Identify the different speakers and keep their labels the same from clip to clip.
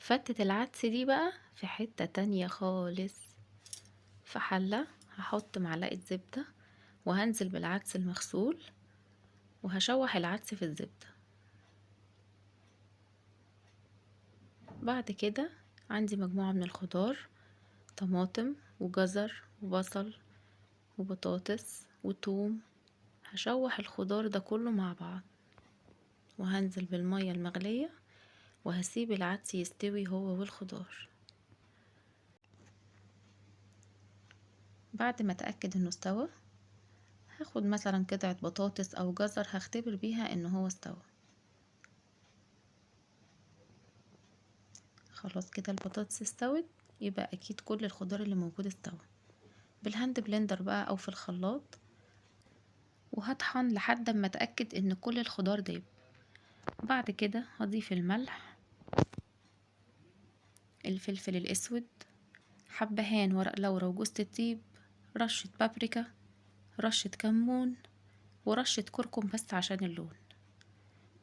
Speaker 1: فتة العدس دي بقى في حتة تانية خالص. في حلة هحط معلقة زبدة وهنزل بالعدس المغسول وهشوح العدس في الزبدة. بعد كده عندي مجموعة من الخضار، طماطم وجزر وبصل وبطاطس وتوم. هشوح الخضار ده كله مع بعض وهنزل بالمية المغلية وهسيب العدس يستوي هو والخضار. بعد ما اتأكد انه استوى هاخد مثلا قطعة بطاطس او جزر هختبر بيها ان هو استوى. خلاص كده البطاطس استوت، يبقى اكيد كل الخضار اللي موجود استوى. بالهاند بلندر بقى او في الخلاط وهطحن لحد ما اتأكد ان كل الخضار داب. بعد كده هضيف الملح، الفلفل الاسود، حبهان ورق لورا وجوز الطيب، رشة بابريكا، رشة كمون ورشة كركم بس عشان اللون.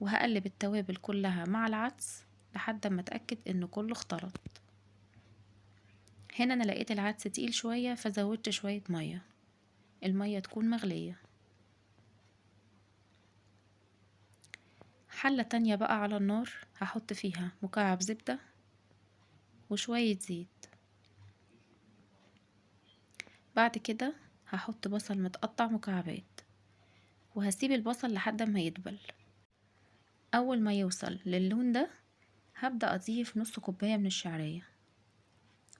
Speaker 1: وهقلب التوابل كلها مع العدس لحد ما اتأكد ان كله اختلط. هنا انا لقيت العدس تقيل شوية فزودت شوية مية، المية تكون مغلية. حلة تانية بقى على النار هحط فيها مكعب زبدة وشوية زيت. بعد كده هحط بصل متقطع مكعبات وهسيب البصل لحد ما يدبل. اول ما يوصل للون ده هبدأ اضيف نص كوباية من الشعرية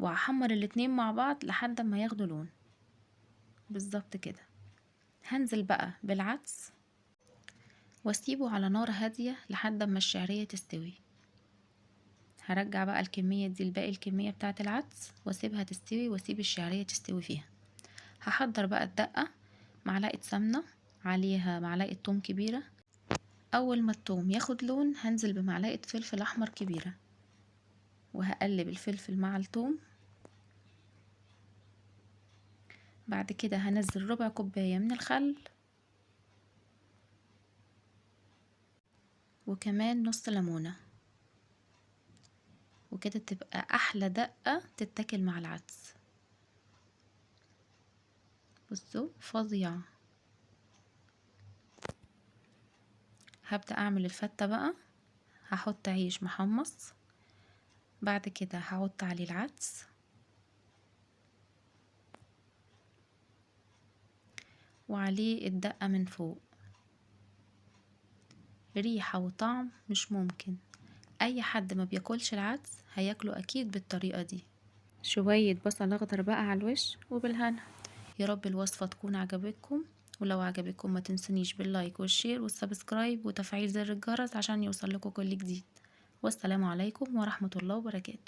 Speaker 1: وهحمر الاتنين مع بعض لحد ما ياخدوا لون بالظبط كده. هنزل بقى بالعدس واسيبه على نار هادية لحد ما الشعرية تستوي. هرجع بقى الكمية دي لباقي الكمية بتاعة العدس واسيبها تستوي واسيب الشعرية تستوي فيها. هحضر بقى الدقة، معلقة سمنة عليها معلقة توم كبيرة. اول ما التوم ياخد لون هنزل بمعلقة فلفل احمر كبيرة وهقلب الفلفل مع التوم. بعد كده هنزل ربع كوباية من الخل وكمان نص ليمونة، وكده تبقى احلى دقة تتاكل مع العدس. بصوا فظيعة. هبدأ اعمل الفتة بقى. هحط عيش محمص، بعد كده هحط عليه العدس وعليه الدقة من فوق. ريحة وطعم مش ممكن، اي حد ما بياكلش العدس هياكله اكيد بالطريقة دي. شوية بصل اخضر بقى على الوش وبالهنا. يا رب الوصفة تكون عجبتكم، ولو عجبتكم ما تنسونيش باللايك والشير والسبسكرايب وتفعيل زر الجرس عشان يوصل لكم كل جديد. والسلام عليكم ورحمة الله وبركاته.